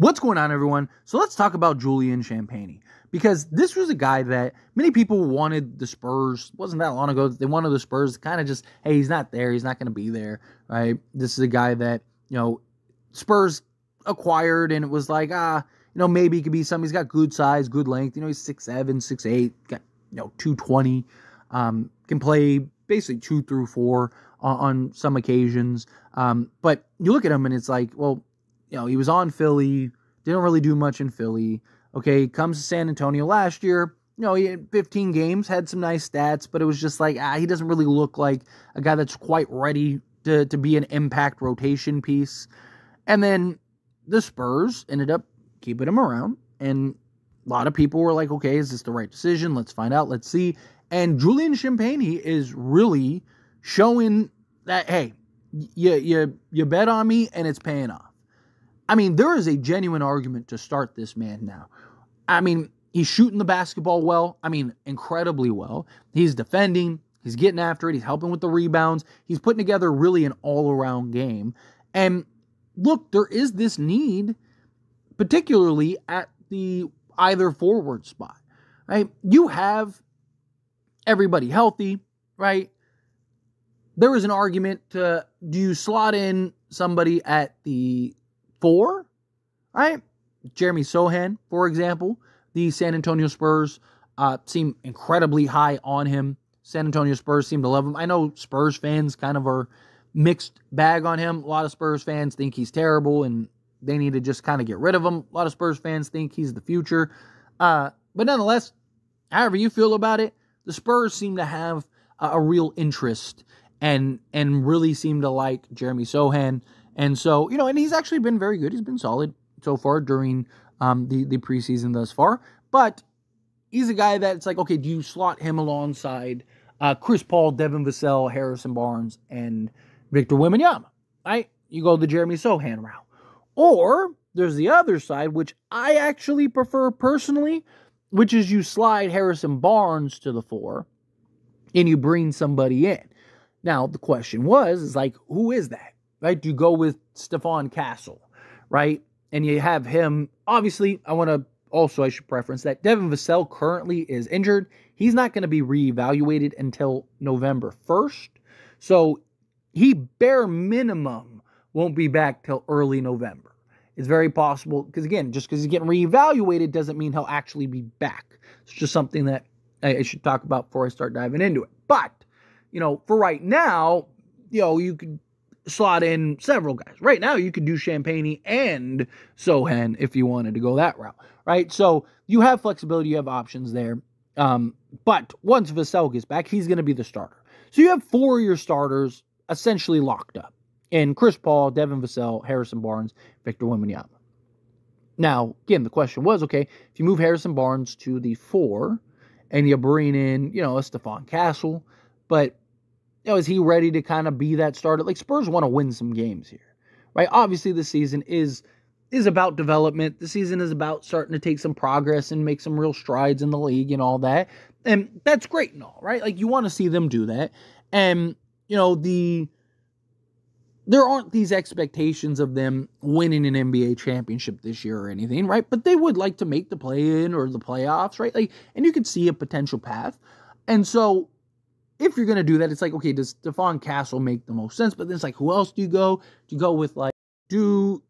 What's going on, everyone? So let's talk about Julian Champagnie, because this was a guy that many people wanted the Spurs. It wasn't that long ago that they wanted the Spurs to kind of just, hey, he's not there. He's not going to be there, right? This is a guy that, Spurs acquired, and it was like, maybe he could be something. He's got good size, good length. He's 6'7", 6'8", got, 220, can play basically 2 through 4 on some occasions. But you look at him and it's like, well, he was on Philly, didn't really do much in Philly. Okay, comes to San Antonio last year. He had 15 games, had some nice stats, but it was just like, he doesn't really look like a guy that's quite ready to be an impact rotation piece. And then the Spurs ended up keeping him around, and a lot of people were like, okay, is this the right decision? Let's find out. Let's see. And Julian Champagnie is really showing that, hey, you bet on me, and it's paying off. I mean, there is a genuine argument to start this man now. I mean, he's shooting the basketball well. I mean, incredibly well. He's defending. He's getting after it. He's helping with the rebounds. He's putting together really an all-around game. And look, there is this need, particularly at the either forward spot, right? You have everybody healthy, right? There is an argument to, do you slot in somebody at the 4, right? Jeremy Sohan, for example. The San Antonio Spurs seem incredibly high on him. San Antonio Spurs seem to love him. I know Spurs fans kind of are mixed bag on him. A lot of Spurs fans think he's terrible and they need to just kind of get rid of him. A lot of Spurs fans think he's the future. But nonetheless, however you feel about it, the Spurs seem to have a real interest and really seem to like Jeremy Sohan. And so, and he's actually been very good. He's been solid so far during the preseason thus far. But he's a guy that it's like, okay, do you slot him alongside Chris Paul, Devin Vassell, Harrison Barnes, and Victor Wembanyama, right? You go the Jeremy Sohan route. Or there's the other side, which I actually prefer personally, which is you slide Harrison Barnes to the 4 and you bring somebody in. Now, the question is like, who is that? Right? Do you go with Stephon Castle, right? And you have him, obviously, I should preference that Devin Vassell currently is injured. He's not going to be reevaluated until November 1st. So he bare minimum won't be back till early November. It's very possible, because again, just because he's getting reevaluated doesn't mean he'll actually be back. It's just something that I should talk about before I start diving into it. But, for right now, you could slot in several guys. Right now, you could do Champagnie and Sohan if you wanted to go that route, right? So you have flexibility, you have options there. But once Vassell gets back, he's going to be the starter. So you have 4 of your starters essentially locked up in Chris Paul, Devin Vassell, Harrison Barnes, Victor Wembanyama. Now, again, the question was, okay, if you move Harrison Barnes to the 4 and you bring in, a Stephon Castle, but is he ready to kind of be that starter? Like, Spurs want to win some games here, right? Obviously, the season is about development. The season is about starting to take some progress and make some real strides in the league and all that. And that's great and all, right? Like, you want to see them do that. And, there aren't these expectations of them winning an NBA championship this year or anything, right? But they would like to make the play-in or the playoffs, right? Like, and you could see a potential path. And so, if you're going to do that, it's like, okay, does Stephon Castle make the most sense? But then it's like, who else do you go? Do you go with, like, do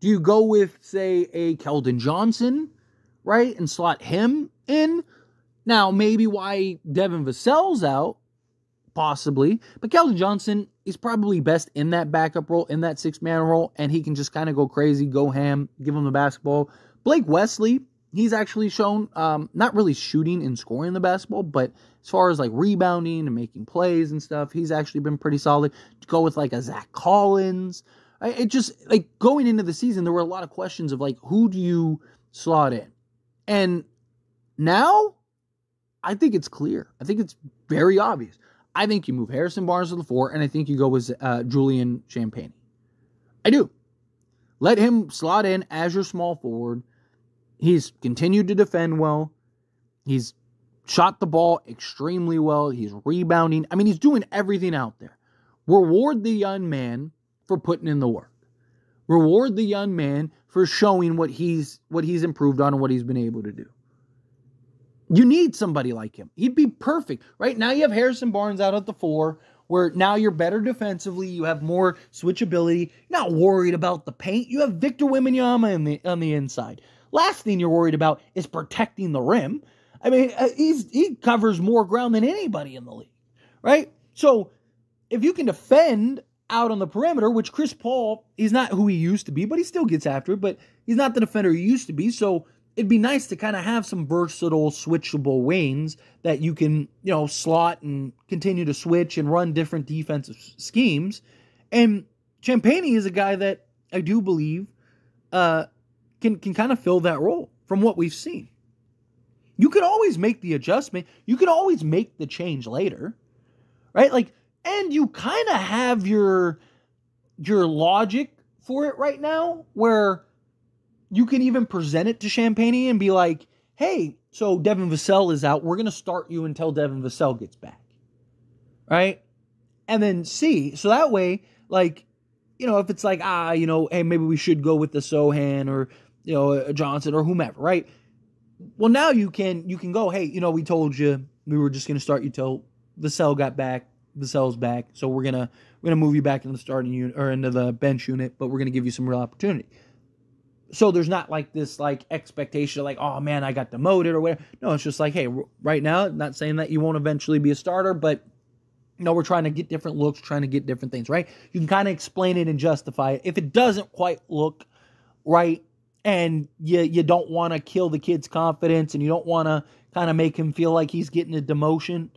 you go with, say, a Keldon Johnson, right, and slot him in? Now, maybe why Devin Vassell's out, possibly, but Keldon Johnson is probably best in that backup role, in that 6-man role, and he can just kind of go crazy, go ham, give him the basketball. Blake Wesley, he's actually shown not really shooting and scoring the basketball, but as far as like rebounding and making plays and stuff, he's actually been pretty solid. To go with like a Zach Collins, it just, like, going into the season, there were a lot of questions of like, who do you slot in? And now, I think it's clear. I think it's very obvious. I think you move Harrison Barnes to the 4, and I think you go with Julian Champagnie. I do. Let him slot in as your small forward. He's continued to defend well. He's shot the ball extremely well. He's rebounding. I mean, he's doing everything out there. Reward the young man for putting in the work. Reward the young man for showing what he's improved on and what he's been able to do. You need somebody like him. He'd be perfect. Right now you have Harrison Barnes out at the 4, where now you're better defensively. You have more switchability. You're not worried about the paint. You have Victor Wembanyama on the inside. Last thing you're worried about is protecting the rim. I mean, he covers more ground than anybody in the league, right? So if you can defend out on the perimeter, which Chris Paul, he's not who he used to be, but he still gets after it, but he's not the defender he used to be. So it'd be nice to kind of have some versatile, switchable wings that you can, slot and continue to switch and run different defensive schemes. And Champagnie is a guy that I do believe can kind of fill that role from what we've seen. You could always make the adjustment. You could always make the change later, right? And you kind of have your logic for it right now, where you can even present it to Champagnie and be like, hey, so Devin Vassell is out. We're going to start you until Devin Vassell gets back, right? And then see. So that way, if it's like, hey, maybe we should go with the Sohan or, a Johnson or whomever, right? Well, now you can go, hey, we told you we were just going to start you till Vassell got back. Vassell's back, so we're gonna move you back into the starting unit or into the bench unit, but we're gonna give you some real opportunity. So there's not this expectation of oh man, I got demoted or whatever. No, it's just hey, right now, not saying that you won't eventually be a starter, but we're trying to get different looks, trying to get different things, right? You can kind of explain it and justify it. If it doesn't quite look right, and you don't want to kill the kid's confidence, and you don't want to kind of make him feel like he's getting a demotion.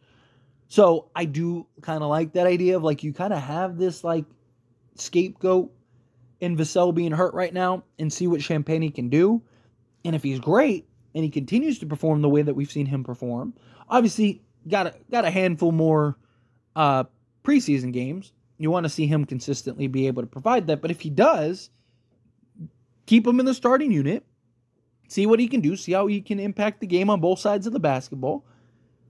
So I do kind of like that idea of you kind of have this scapegoat in Vassell being hurt right now and see what Champagnie can do. And if he's great and he continues to perform the way that we've seen him perform, obviously got a handful more preseason games. You want to see him consistently be able to provide that. But if he does, keep him in the starting unit, see what he can do, see how he can impact the game on both sides of the basketball,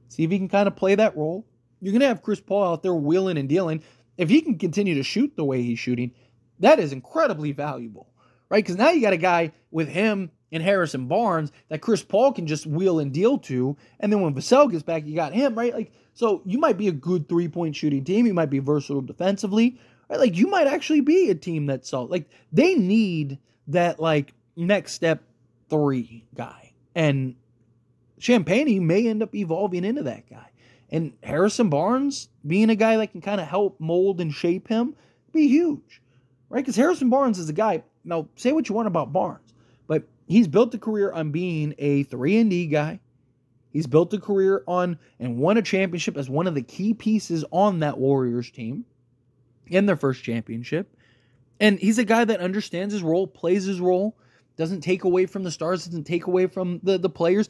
see if he can kind of play that role. You're going to have Chris Paul out there wheeling and dealing. If he can continue to shoot the way he's shooting, that is incredibly valuable, right? Because now you got a guy with him and Harrison Barnes that Chris Paul can just wheel and deal to, and then when Vassell gets back, you got him, right? So you might be a good three-point shooting team. You might be versatile defensively, right? You might actually be a team that's solid. They need that, next step 3 guy. And Champagnie may end up evolving into that guy. And Harrison Barnes being a guy that can kind of help mold and shape him be huge, right? Because Harrison Barnes is a guy, now say what you want about Barnes, but he's built a career on being a 3-and-D guy. He's built a career on and won a championship as one of the key pieces on that Warriors team in their first championship. And he's a guy that understands his role, plays his role, doesn't take away from the stars, doesn't take away from the players.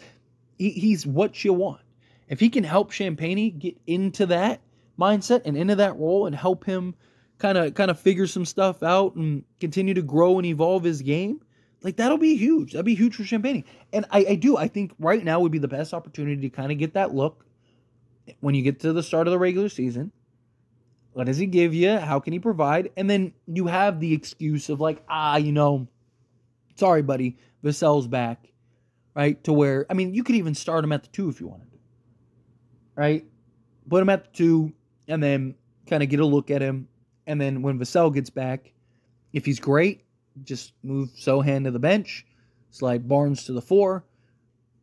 He's what you want. If he can help Champagnie get into that mindset and into that role and help him kind of figure some stuff out and continue to grow and evolve his game, that'll be huge. That'll be huge for Champagnie. And I think right now would be the best opportunity to kind of get that look when you get to the start of the regular season. What does he give you? How can he provide? And then you have the excuse of sorry, buddy, Vassell's back, right? To where, you could even start him at the 2 if you wanted to, right? Put him at the 2 and then kind of get a look at him. And then when Vassell gets back, if he's great, just move Sohan to the bench, slide Barnes to the 4,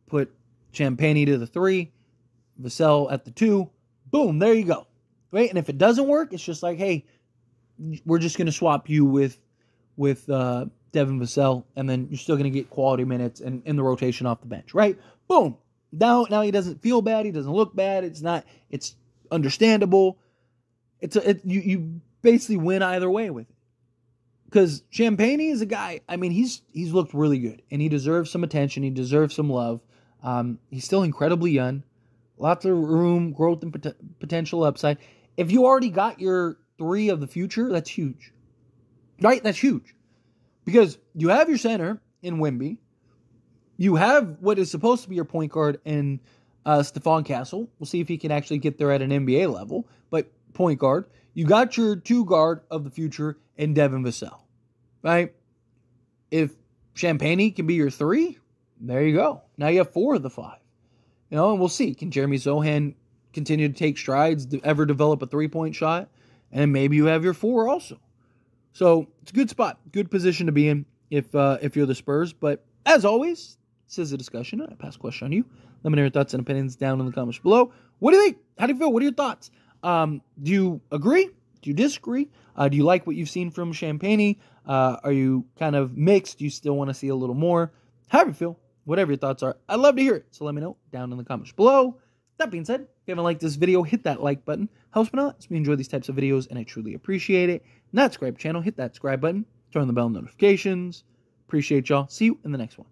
put Champagnie to the 3, Vassell at the 2. Boom, there you go. Right? And if it doesn't work, it's just hey, we're just going to swap you with Devin Vassell, and then you're still going to get quality minutes and in the rotation off the bench, right? Boom. Now he doesn't feel bad. He doesn't look bad. It's understandable. You basically win either way with it. Because Champagnie is a guy, he's looked really good, and he deserves some attention. He deserves some love. He's still incredibly young. Lots of room, growth, and potential upside. If you already got your 3 of the future, that's huge. Right? That's huge. Because you have your center in Wemby. You have what is supposed to be your point guard in Stephon Castle. We'll see if he can actually get there at an NBA level. But point guard. You got your 2 guard of the future in Devin Vassell. Right? if Champagnie can be your 3, there you go. Now you have 4 of the 5. You know, and we'll see. Can Jeremy Sohan continue to take strides, ever develop a 3-point shot? And then maybe you have your 4 also. So it's a good spot, good position to be in if you're the Spurs. But as always, this is a discussion. I pass the question on you. Let me know your thoughts and opinions down in the comments below. What do you think? How do you feel? What are your thoughts? Do you agree? Do you disagree? Do you like what you've seen from Champagnie? Are you kind of mixed? Do you still want to see a little more? However you feel, whatever your thoughts are, I'd love to hear it. So let me know down in the comments below. That being said, if you haven't liked this video, hit that like button. Helps me out. Lets me enjoy these types of videos, and I truly appreciate it. Not subscribe channel, hit that subscribe button. Turn on the bell notifications. Appreciate y'all. See you in the next one.